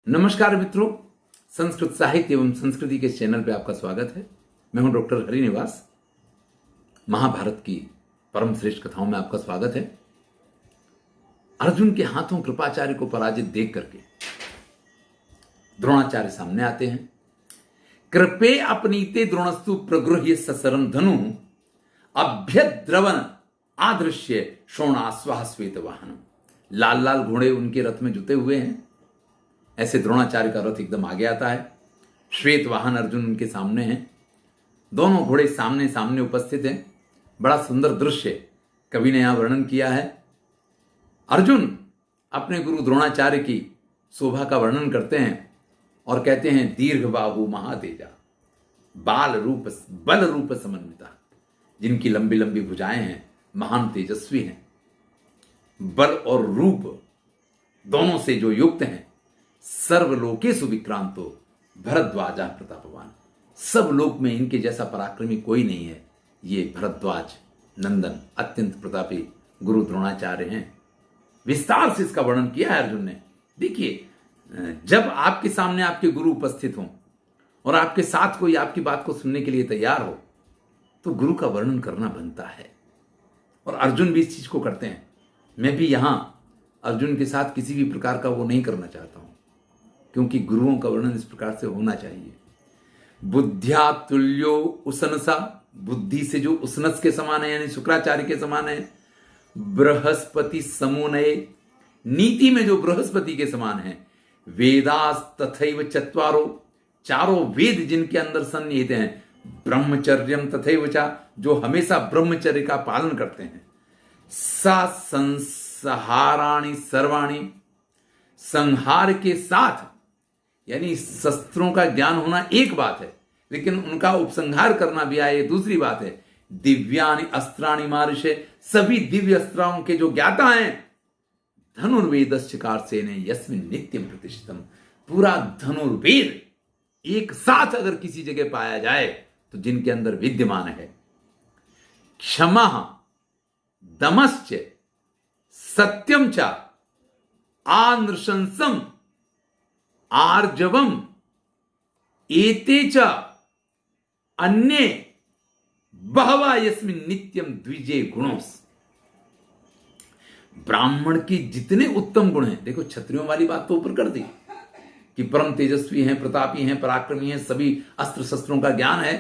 नमस्कार मित्रों, संस्कृत साहित्य एवं संस्कृति के चैनल पे आपका स्वागत है। मैं हूं डॉक्टर हरिनिवास। महाभारत की परम श्रेष्ठ कथाओं में आपका स्वागत है। अर्जुन के हाथों कृपाचार्य को पराजित देख करके द्रोणाचार्य सामने आते हैं। कृपे अपनीते द्रोणस्तु प्रगृह्य ससरम धनु अभ्यद्रवन आदृश्य शोणास्वाह श्वेत वाहन। लाल लाल घोड़े उनके रथ में जुते हुए हैं। ऐसे द्रोणाचार्य का रथ एकदम आगे आता है। श्वेत वाहन अर्जुन उनके सामने हैं। दोनों घोड़े सामने सामने उपस्थित हैं। बड़ा सुंदर दृश्य कवि ने यहां वर्णन किया है। अर्जुन अपने गुरु द्रोणाचार्य की शोभा का वर्णन करते हैं और कहते हैं, दीर्घ बाहु महातेजा बल रूप समन्विता। जिनकी लंबी लंबी भुजाएं हैं, महान तेजस्वी हैं, बल और रूप दोनों से जो युक्त हैं। सर्वलोकेषु विक्रांतो भरद्वाजा प्रतापवान। सब लोक में इनके जैसा पराक्रमी कोई नहीं है। ये भरद्वाज नंदन अत्यंत प्रतापी गुरु द्रोणाचार्य हैं। विस्तार से इसका वर्णन किया है अर्जुन ने। देखिए, जब आपके सामने आपके गुरु उपस्थित हों और आपके साथ कोई आपकी बात को सुनने के लिए तैयार हो, तो गुरु का वर्णन करना बनता है। और अर्जुन भी इस चीज को करते हैं। मैं भी यहां अर्जुन के साथ किसी भी प्रकार का वो नहीं करना चाहता हूं, क्योंकि गुरुओं का वर्णन इस प्रकार से होना चाहिए। बुद्ध्या तुल्यो उसनसा, बुद्धि से जो उसनस के समान है, यानी शुक्राचार्य के समान है। बृहस्पति समूनये, नीति में जो बृहस्पति के समान है। वेदास तथैव चत्वारो, चारों वेद जिनके अंदर सन्निहित हैं। ब्रह्मचर्यम तथैव चा, जो हमेशा ब्रह्मचर्य का पालन करते हैं। सा संहाराणि सर्वाणि, संहार के साथ, यानी शस्त्रों का ज्ञान होना एक बात है, लेकिन उनका उपसंहार करना भी आए, ये दूसरी बात है। दिव्यानि अस्त्राणि मारिषे, सभी दिव्य अस्त्रों के जो ज्ञाता हैं। धनुर्वेदस्य कारसेने यस्मिन् नित्यम प्रतिष्ठितम, पूरा धनुर्वेद एक साथ अगर किसी जगह पाया जाए तो जिनके अंदर विद्यमान है। क्षमा दमश्च सत्यम च आनृशंसम आर्जवम एते च अन्ये बहवा यस्मिन् नित्यम द्विजे गुणोस। ब्राह्मण के जितने उत्तम गुण हैं, देखो क्षत्रियों वाली बात तो ऊपर कर दी कि परम तेजस्वी हैं, प्रतापी हैं, पराक्रमी हैं, सभी अस्त्र शस्त्रों का ज्ञान है।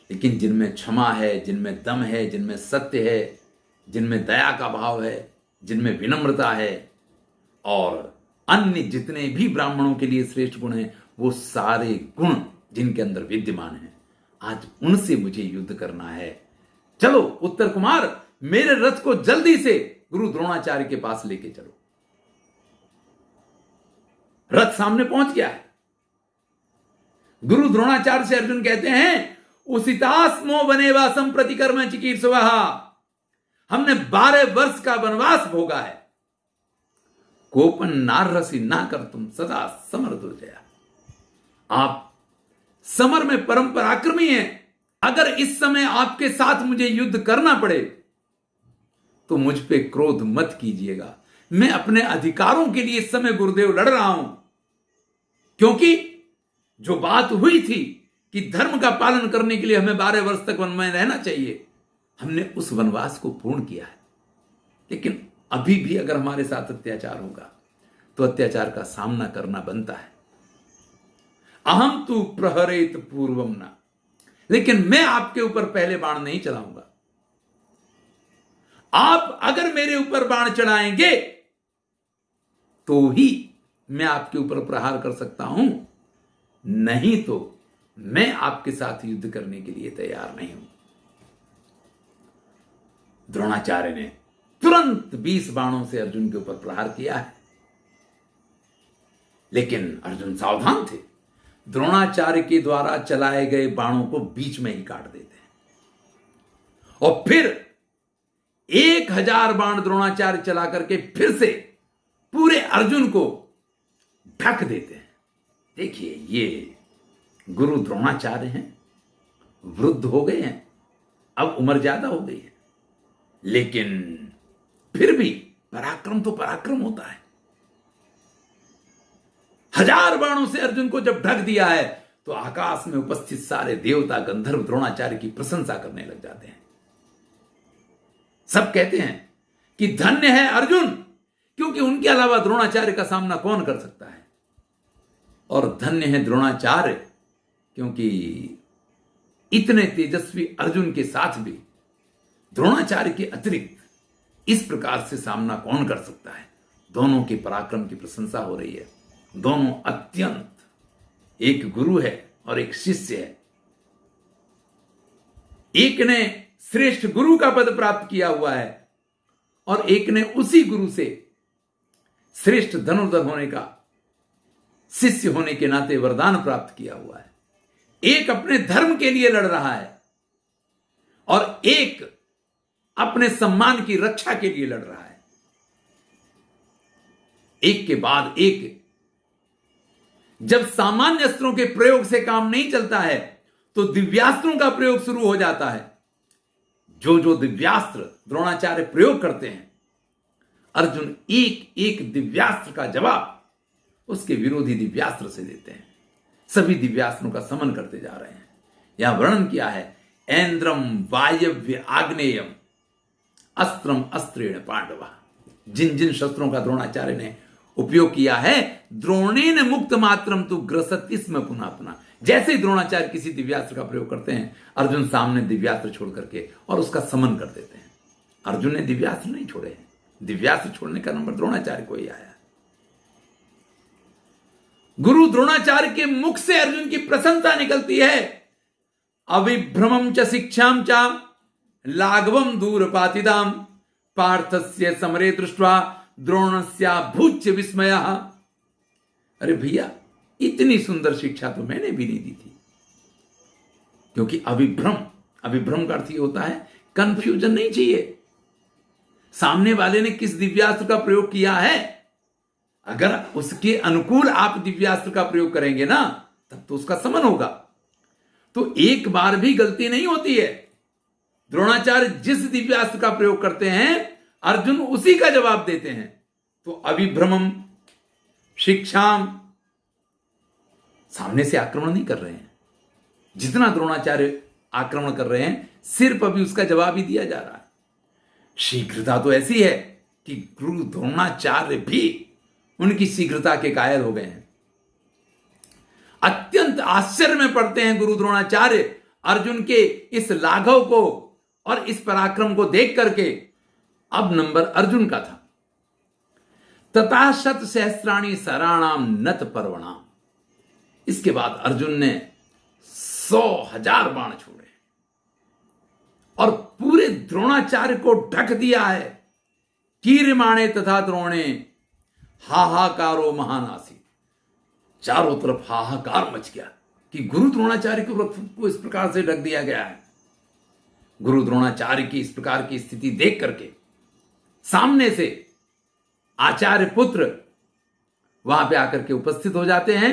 लेकिन जिनमें क्षमा है, जिनमें दम है, जिनमें सत्य है, जिनमें दया का भाव है, जिनमें विनम्रता है, और अन्य जितने भी ब्राह्मणों के लिए श्रेष्ठ गुण हैं, वो सारे गुण जिनके अंदर विद्यमान हैं, आज उनसे मुझे युद्ध करना है। चलो उत्तर कुमार, मेरे रथ को जल्दी से गुरु द्रोणाचार्य के पास लेके चलो। रथ सामने पहुंच गया है। गुरु द्रोणाचार्य से अर्जुन कहते हैं, उसितास्मो वनेवासम प्रतिकर्म चिकीर्षवः, हमने 12 वर्ष का वनवास भोगा है। कोपन नारसी ना कर तुम सदा समर दुर्जया, आप समर में परम पराक्रमी हैं। अगर इस समय आपके साथ मुझे युद्ध करना पड़े तो मुझ पे क्रोध मत कीजिएगा। मैं अपने अधिकारों के लिए इस समय गुरुदेव लड़ रहा हूं, क्योंकि जो बात हुई थी कि धर्म का पालन करने के लिए हमें 12 वर्ष तक वन में रहना चाहिए, हमने उस वनवास को पूर्ण किया है। लेकिन अभी भी अगर हमारे साथ अत्याचार होगा तो अत्याचार का सामना करना बनता है। अहम तु प्रहरेत पूर्वम न, लेकिन मैं आपके ऊपर पहले बाण नहीं चलाऊंगा। आप अगर मेरे ऊपर बाण चलाएंगे तो ही मैं आपके ऊपर प्रहार कर सकता हूं, नहीं तो मैं आपके साथ युद्ध करने के लिए तैयार नहीं हूं। द्रोणाचार्य ने तुरंत 20 बाणों से अर्जुन के ऊपर प्रहार किया है। लेकिन अर्जुन सावधान थे। द्रोणाचार्य के द्वारा चलाए गए बाणों को बीच में ही काट देते हैं और फिर 1000 बाण द्रोणाचार्य चला करके फिर से पूरे अर्जुन को ढक देते हैं। देखिए, ये गुरु द्रोणाचार्य हैं, वृद्ध हो गए हैं, अब उम्र ज्यादा हो गई है, लेकिन फिर भी पराक्रम तो पराक्रम होता है। 1000 बाणों से अर्जुन को जब ढक दिया है तो आकाश में उपस्थित सारे देवता गंधर्व द्रोणाचार्य की प्रशंसा करने लग जाते हैं। सब कहते हैं कि धन्य है अर्जुन, क्योंकि उनके अलावा द्रोणाचार्य का सामना कौन कर सकता है। और धन्य है द्रोणाचार्य, क्योंकि इतने तेजस्वी अर्जुन के साथ भी द्रोणाचार्य के अतिरिक्त इस प्रकार से सामना कौन कर सकता है। दोनों के पराक्रम की प्रशंसा हो रही है। दोनों अत्यंत, एक गुरु है और एक शिष्य है। एक ने श्रेष्ठ गुरु का पद प्राप्त किया हुआ है और एक ने उसी गुरु से श्रेष्ठ धनुर्धर होने का, शिष्य होने के नाते वरदान प्राप्त किया हुआ है। एक अपने धर्म के लिए लड़ रहा है और एक अपने सम्मान की रक्षा के लिए लड़ रहा है। एक के बाद एक। जब सामान्य अस्त्रों के प्रयोग से काम नहीं चलता है तो दिव्यास्त्रों का प्रयोग शुरू हो जाता है। जो जो दिव्यास्त्र द्रोणाचार्य प्रयोग करते हैं, अर्जुन एक एक दिव्यास्त्र का जवाब उसके विरोधी दिव्यास्त्र से देते हैं। सभी दिव्यास्त्रों का समन करते जा रहे हैं। यहां वर्णन किया है, ऐन्द्रम वायव्य आग्नेयम अस्त्रम अस्त्रेण पांडवा। जिन जिन शस्त्रों का द्रोणाचार्य ने उपयोग किया है, द्रोणेन मुक्त मात्रम तु ग्रसति स्म पुनः पुनः। जैसे ही द्रोणाचार्य किसी दिव्यास्त्र का प्रयोग करते हैं, अर्जुन सामने दिव्यास्त्र छोड़ करके और उसका समन कर देते हैं। अर्जुन ने दिव्यास्त्र नहीं छोड़े हैं। दिव्यास्त्र छोड़ने का नंबर द्रोणाचार्य को ही आया। गुरु द्रोणाचार्य के मुख से अर्जुन की प्रशंसा निकलती है। अविभ्रमं च शिक्षां च लाघवं दूरपातिदाम पार्थस्य समरे दृष्ट्वा द्रोणस्याभूच्य विस्मयः। अरे भैया, इतनी सुंदर शिक्षा तो मैंने भी नहीं दी थी। क्योंकि अविभ्रम का अर्थ ये होता है कंफ्यूजन नहीं चाहिए। सामने वाले ने किस दिव्यास्त्र का प्रयोग किया है, अगर उसके अनुकूल आप दिव्यास्त्र का प्रयोग करेंगे ना, तब तो उसका समन होगा। तो एक बार भी गलती नहीं होती है। द्रोणाचार्य जिस दिव्यास्त्र का प्रयोग करते हैं, अर्जुन उसी का जवाब देते हैं। तो अविभ्रमम शिक्षाम, सामने से आक्रमण नहीं कर रहे हैं। जितना द्रोणाचार्य आक्रमण कर रहे हैं, सिर्फ अभी उसका जवाब ही दिया जा रहा है। शीघ्रता तो ऐसी है कि गुरु द्रोणाचार्य भी उनकी शीघ्रता के कायल हो गए हैं। अत्यंत आश्चर्य में पड़ते हैं गुरु द्रोणाचार्य अर्जुन के इस लाघव को और इस पराक्रम को देख करके। अब नंबर अर्जुन का था। तथा शत सहस्राणी सराणाम नत पर्वणाम। इसके बाद अर्जुन ने 100,000 बाण छोड़े और पूरे द्रोणाचार्य को ढक दिया है। कीर्यमाणे तथा द्रोणे हाहाकारो महान आसी। चारों तरफ हाहाकार मच गया कि गुरु द्रोणाचार्य के रथ को इस प्रकार से ढक दिया गया है। गुरु द्रोणाचार्य की इस प्रकार की स्थिति देख करके सामने से आचार्य पुत्र वहां पे आकर के उपस्थित हो जाते हैं।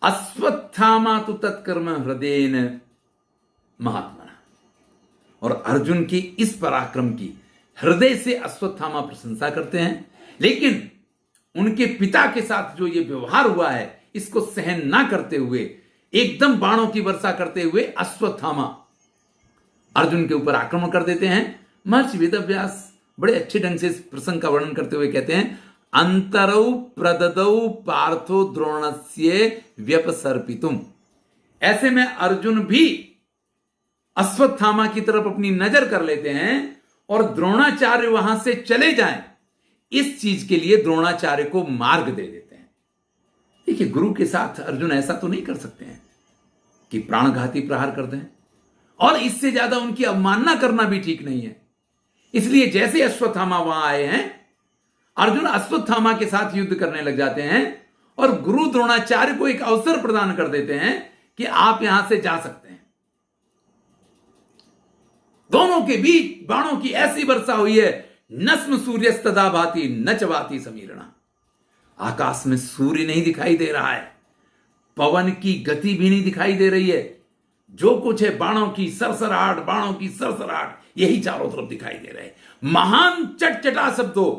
अश्वत्थामा तु तत्कर्म हृदयेन महात्मना। और अर्जुन की इस पराक्रम की हृदय से अश्वत्थामा प्रशंसा करते हैं। लेकिन उनके पिता के साथ जो ये व्यवहार हुआ है, इसको सहन ना करते हुए एकदम बाणों की वर्षा करते हुए अश्वत्थामा अर्जुन के ऊपर आक्रमण कर देते हैं। महर्षि वेदव्यास बड़े अच्छे ढंग से इस प्रसंग का वर्णन करते हुए कहते हैं, अंतरौ प्रददौ पार्थो द्रोणस्य व्यपसर्पितुम। ऐसे में अर्जुन भी अश्वत्थामा की तरफ अपनी नजर कर लेते हैं और द्रोणाचार्य वहां से चले जाएं, इस चीज के लिए द्रोणाचार्य को मार्ग दे देते हैं। देखिए, गुरु के साथ अर्जुन ऐसा तो नहीं कर सकते हैं कि प्राणघाती प्रहार कर दें, और इससे ज्यादा उनकी अवमानना करना भी ठीक नहीं है। इसलिए जैसे अश्वत्थामा वहां आए हैं, अर्जुन अश्वत्थामा के साथ युद्ध करने लग जाते हैं और गुरु द्रोणाचार्य को एक अवसर प्रदान कर देते हैं कि आप यहां से जा सकते हैं। दोनों के बीच बाणों की ऐसी वर्षा हुई है, नस्म सूर्यस्तदा भाति न च भाति समीरणा। आकाश में सूर्य नहीं दिखाई दे रहा है, पवन की गति भी नहीं दिखाई दे रही है। जो कुछ है बाणों की सरसराहट, बाणों की सरसराहट, यही चारों तरफ दिखाई दे रहे हैं। महान चटचटा शब्दों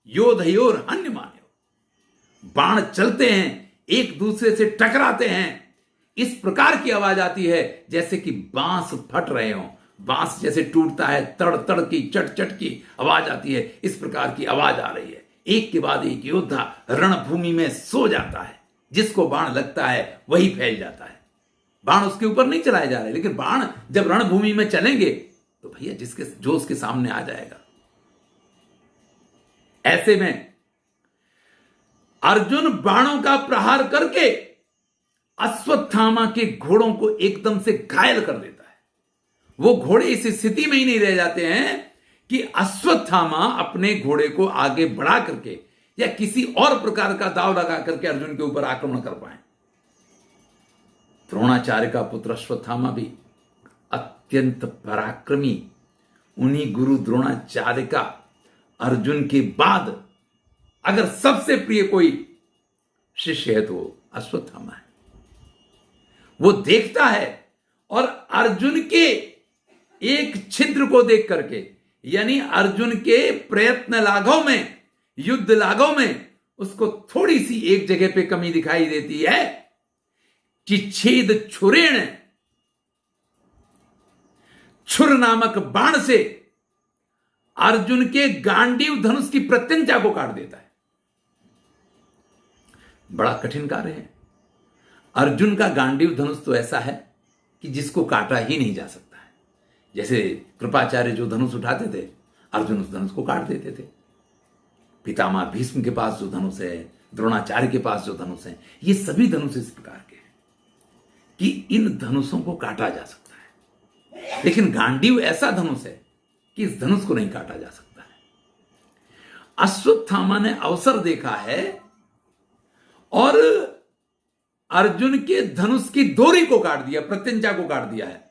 योधयोर हन्य मान्यो। बाण चलते हैं, एक दूसरे से टकराते हैं, इस प्रकार की आवाज आती है जैसे कि बांस फट रहे हों। बांस जैसे टूटता है, तड़ तड़ की, चट चट की आवाज आती है, इस प्रकार की आवाज आ रही है। एक के बाद एक योद्धा रणभूमि में सो जाता है। जिसको बाण लगता है वही फैल जाता है। बाण उसके ऊपर नहीं चलाए जा रहे, लेकिन बाण जब रणभूमि में चलेंगे तो भैया जो उसके सामने आ जाएगा। ऐसे में अर्जुन बाणों का प्रहार करके अश्वत्थामा के घोड़ों को एकदम से घायल कर देता है। वो घोड़े इस स्थिति में ही नहीं रह जाते हैं कि अश्वत्थामा अपने घोड़े को आगे बढ़ा करके या किसी और प्रकार का दाव लगा करके अर्जुन के ऊपर आक्रमण कर पाए। द्रोणाचार्य का पुत्र अश्वत्थामा भी अत्यंत पराक्रमी, उन्हीं गुरु द्रोणाचार्य का अर्जुन के बाद अगर सबसे प्रिय कोई शिष्य है तो अश्वत्थामा है। वो देखता है और अर्जुन के एक छिद्र को देख करके, यानी अर्जुन के प्रयत्न लाघव में, युद्ध लाघव में उसको थोड़ी सी एक जगह पे कमी दिखाई देती है कि छेद छुरेण, छुर नामक बाण से अर्जुन के गांडीव धनुष की प्रत्यंचा को काट देता है। बड़ा कठिन कार्य है। अर्जुन का गांडीव धनुष तो ऐसा है कि जिसको काटा ही नहीं जा सकता है। जैसे कृपाचार्य जो धनुष उठाते थे, अर्जुन उस धनुष को काट देते थे। पितामह भीष्म के पास जो धनुष है, द्रोणाचार्य के पास जो धनुष है, ये सभी धनुष इस प्रकार के हैं कि इन धनुषों को काटा जा सकता है। लेकिन गांडीव ऐसा धनुष है कि इस धनुष को नहीं काटा जा सकता है। अश्वत्थामा ने अवसर देखा है और अर्जुन के धनुष की डोरी को काट दिया, प्रत्यंचा को काट दिया है।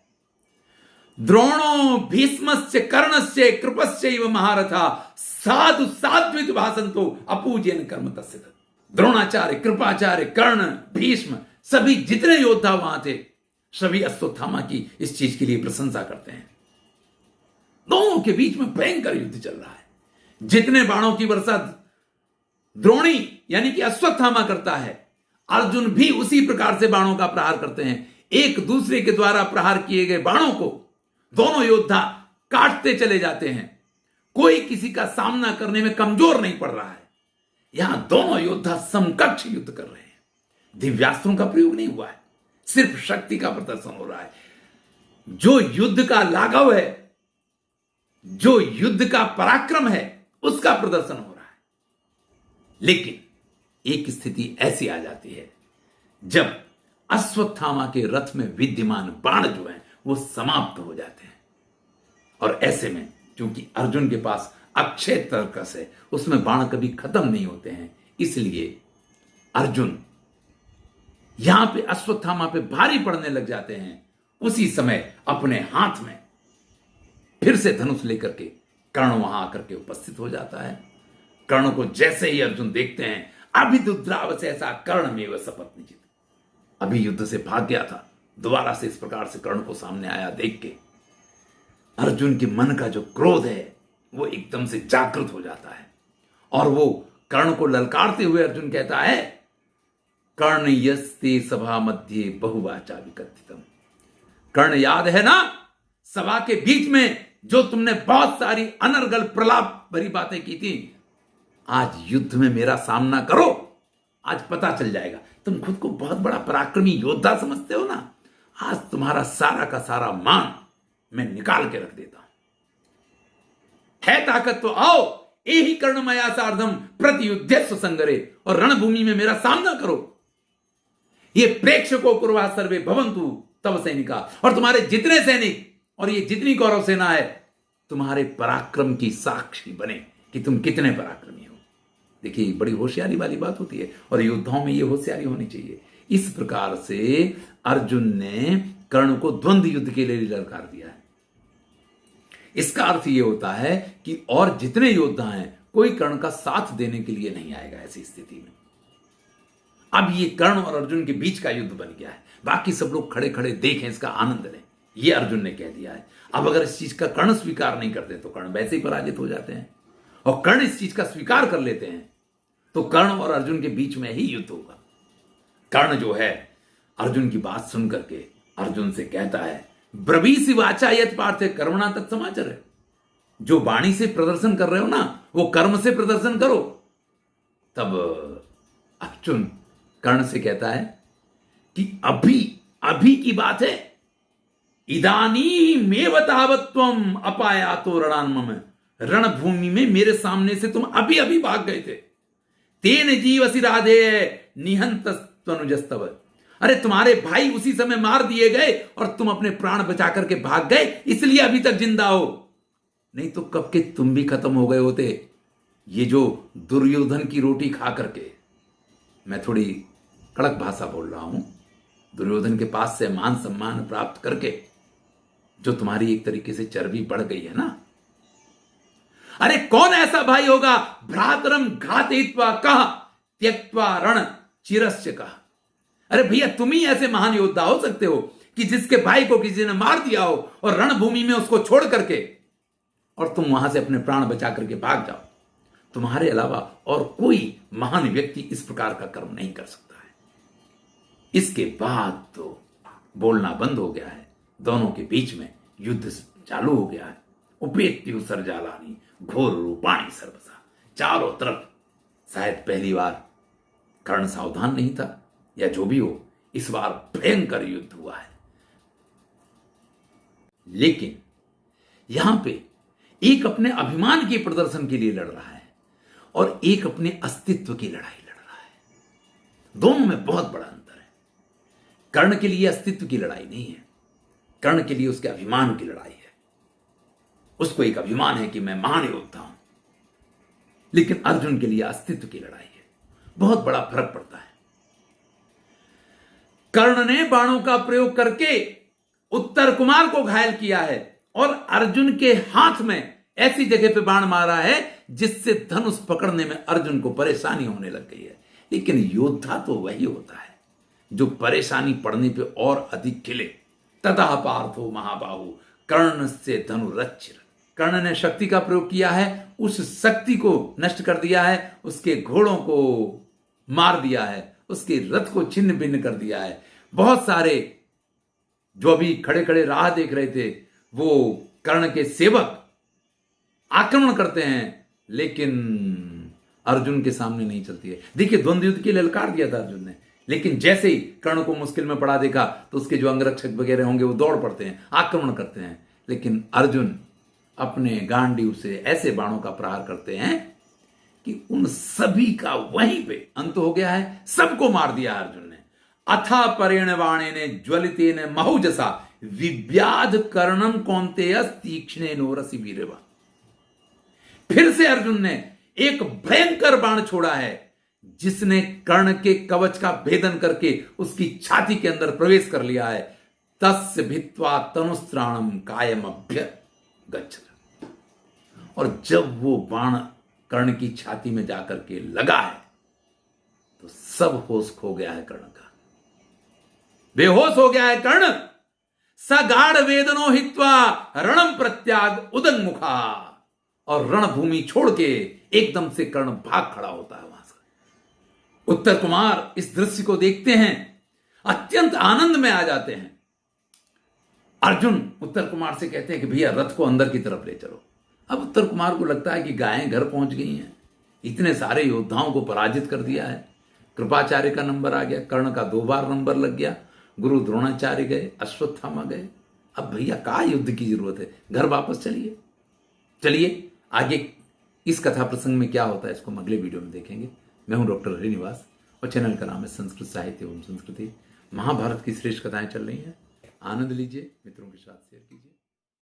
द्रोणो भीष्मस्य कर्णस्य कृपस्यैव महारथा साधु साध्वित भाषंतो अपूज्यन कर्म तस्य। द्रोणाचार्य, कृपाचार्य, कर्ण, भीष्म, सभी जितने योद्धा वहां थे, सभी अश्वत्थामा की इस चीज के लिए प्रशंसा करते हैं। दोनों के बीच में भयंकर युद्ध चल रहा है। जितने बाणों की वर्षा द्रोणी यानी कि अश्वत्थामा करता है, अर्जुन भी उसी प्रकार से बाणों का प्रहार करते हैं। एक दूसरे के द्वारा प्रहार किए गए बाणों को दोनों योद्धा काटते चले जाते हैं। कोई किसी का सामना करने में कमजोर नहीं पड़ रहा है। यहां दोनों योद्धा समकक्ष युद्ध कर रहे हैं। दिव्यास्त्रों का प्रयोग नहीं हुआ है, सिर्फ शक्ति का प्रदर्शन हो रहा है। जो युद्ध का लाघव है, जो युद्ध का पराक्रम है, उसका प्रदर्शन हो रहा है। लेकिन एक स्थिति ऐसी आ जाती है जब अश्वत्थामा के रथ में विद्यमान बाण जो है वो समाप्त हो जाते हैं। और ऐसे में क्योंकि अर्जुन के पास अक्षय तर्कस है, उसमें बाण कभी खत्म नहीं होते हैं, इसलिए अर्जुन यहां पे अश्वत्थामा पे भारी पड़ने लग जाते हैं। उसी समय अपने हाथ में फिर से धनुष लेकर के कर्ण वहां आकर के उपस्थित हो जाता है। कर्ण को जैसे ही अर्जुन देखते हैं, अभिदुद्रावस ऐसा कर्ण में वह शपथ निजित, अभी युद्ध से भाग गया था, दोबारा से इस प्रकार से कर्ण को सामने आया देख के अर्जुन के मन का जो क्रोध है वो एकदम से जागृत हो जाता है। और वो कर्ण को ललकारते हुए अर्जुन कहता है, कर्ण यस्ते सभा मध्य बहुवाचा विकथितम। कर्ण याद है ना, सभा के बीच में जो तुमने बहुत सारी अनर्गल प्रलाप भरी बातें की थी, आज युद्ध में मेरा सामना करो, आज पता चल जाएगा। तुम खुद को बहुत बड़ा पराक्रमी योद्धा समझते हो ना, आज तुम्हारा सारा का सारा मान मैं निकाल के रख देता हूं। है ताकत तो आओ, यही कर्णमया सार्धम प्रतियुद्धस्व संगरे, और रणभूमि में मेरा सामना करो। ये प्रेक्षकों कुर्वा सर्वे भवंतु तव सैनिका, और तुम्हारे जितने सैनिक और ये जितनी कौरव सेना है तुम्हारे पराक्रम की साक्षी बने कि तुम कितने पराक्रमी हो। देखिए, बड़ी होशियारी वाली बात होती है और योद्धाओं में ये होशियारी होनी चाहिए। इस प्रकार से अर्जुन ने कर्ण को द्वंद्व युद्ध के लिए ललकार दिया है। इसका अर्थ यह होता है कि और जितने योद्धा हैं कोई कर्ण का साथ देने के लिए नहीं आएगा ऐसी स्थिति में। अब ये कर्ण और अर्जुन के बीच का युद्ध बन गया है, बाकी सब लोग खड़े खड़े देखें, इसका आनंद लें, ये अर्जुन ने कह दिया है। अब अगर इस चीज का कर्ण स्वीकार नहीं करते तो कर्ण वैसे ही पराजित हो जाते हैं, और कर्ण इस चीज का स्वीकार कर लेते हैं तो कर्ण और अर्जुन के बीच में ही युद्ध होगा। कर्ण जो है अर्जुन की बात सुन करके अर्जुन से कहता है, ब्रवीसि वाचा यत् पार्थे कर्मणा तत्समाचर। जो वाणी से प्रदर्शन कर रहे हो ना, वो कर्म से प्रदर्शन करो। तब अर्जुन कर्ण से कहता है कि अभी अभी की बात है, इदानीमेव तावत् त्वम अपायातो रणान्मम। रणभूमि में मेरे सामने से तुम अभी अभी भाग गए थे। तेन जीवसि राधे निहंतस्त्वनुजस्तव। अरे तुम्हारे भाई उसी समय मार दिए गए और तुम अपने प्राण बचा करके भाग गए, इसलिए अभी तक जिंदा हो। नहीं तो कब के तुम भी खत्म हो गए होते। ये जो दुर्योधन की रोटी खा करके, मैं थोड़ी कड़क भाषा बोल रहा हूं, दुर्योधन के पास से मान सम्मान प्राप्त करके जो तुम्हारी एक तरीके से चर्बी बढ़ गई है ना, अरे कौन ऐसा भाई होगा, भ्रातरम घातयित्वा कह त्यक्त्वा रण चिरस्य कह। अरे भैया तुम ही ऐसे महान योद्धा हो सकते हो कि जिसके भाई को किसी ने मार दिया हो और रणभूमि में उसको छोड़ करके और तुम वहां से अपने प्राण बचा करके भाग जाओ। तुम्हारे अलावा और कोई महान व्यक्ति इस प्रकार का कर्म नहीं कर सकता है। इसके बाद तो बोलना बंद हो गया है, दोनों के बीच में युद्ध चालू हो गया है। उपेत्यु सरजालानी घोर रूपाणी सर्वसा। चारों तरफ शायद पहली बार कर्ण सावधान नहीं था या जो भी हो, इस बार भयंकर युद्ध हुआ है। लेकिन यहां पे एक अपने अभिमान के प्रदर्शन के लिए लड़ रहा है और एक अपने अस्तित्व की लड़ाई लड़ रहा है। दोनों में बहुत बड़ा अंतर है। कर्ण के लिए अस्तित्व की लड़ाई नहीं है, कर्ण के लिए उसके अभिमान की लड़ाई है। उसको एक अभिमान है कि मैं महान योद्धा हूं। लेकिन अर्जुन के लिए अस्तित्व की लड़ाई है। बहुत बड़ा फर्क पड़ता है। कर्ण ने बाणों का प्रयोग करके उत्तर कुमार को घायल किया है और अर्जुन के हाथ में ऐसी जगह पे बाण मारा है जिससे धनुष पकड़ने में अर्जुन को परेशानी होने लग गई है। लेकिन योद्धा तो वही होता है जो परेशानी पड़ने पे और अधिक खिले। तथा पार्थो महाबाहु कर्ण से धनुरच्छिर। कर्ण ने शक्ति का प्रयोग किया है, उस शक्ति को नष्ट कर दिया है, उसके घोड़ों को मार दिया है, उसके रथ को छिन्न भिन्न कर दिया है। बहुत सारे जो अभी खड़े खड़े राह देख रहे थे वो कर्ण के सेवक आक्रमण करते हैं, लेकिन अर्जुन के सामने नहीं चलती है। देखिए द्वंद्व युद्ध के लिए ललकार दिया था अर्जुन ने, लेकिन जैसे ही कर्ण को मुश्किल में पड़ा देखा तो उसके जो अंगरक्षक वगैरह होंगे वो दौड़ पड़ते हैं, आक्रमण करते हैं। लेकिन अर्जुन अपने गांडीव से ऐसे बाणों का प्रहार करते हैं कि उन सभी का वहीं पे अंत हो गया है। सबको मार दिया अर्जुन ने। अथा परेण बाणे ने ज्वलिते ने महुजसा विव्याध कर्णम कौन्तेय तीक्ष्णे नो रसि वीरवा। फिर से अर्जुन ने एक भयंकर बाण छोड़ा है जिसने कर्ण के कवच का भेदन करके उसकी छाती के अंदर प्रवेश कर लिया है। तस्य भित्वा तनुस्त्राणम कायमभ्य गच्छत। और जब वो बाण कर्ण की छाती में जाकर के लगा है तो सब होश खो गया है कर्ण का, बेहोश हो गया है कर्ण। सगाढ़ वेदनो हित्वा रणम प्रत्याग उदंग मुखा। और रणभूमि छोड़ के एकदम से कर्ण भाग खड़ा होता है वहां से। उत्तर कुमार इस दृश्य को देखते हैं, अत्यंत आनंद में आ जाते हैं। अर्जुन उत्तर कुमार से कहते हैं कि भैया रथ को अंदर की तरफ ले चलो। अब उत्तर कुमार को लगता है कि गायें घर पहुंच गई हैं, इतने सारे योद्धाओं को पराजित कर दिया है। कृपाचार्य का नंबर आ गया, कर्ण का 2 बार नंबर लग गया, गुरु द्रोणाचार्य गए, अश्वत्थामा गए। अब भैया कहा युद्ध की जरूरत है, घर वापस चलिए। चलिए आगे इस कथा प्रसंग में क्या होता है इसको हम अगले वीडियो में देखेंगे। मैं हूं डॉक्टर हरिनिवास और चैनल का नाम है संस्कृत साहित्य एवं संस्कृति। महाभारत की श्रेष्ठ कथाएं चल रही हैं, आनंद लीजिए, मित्रों के साथ शेयर कीजिए।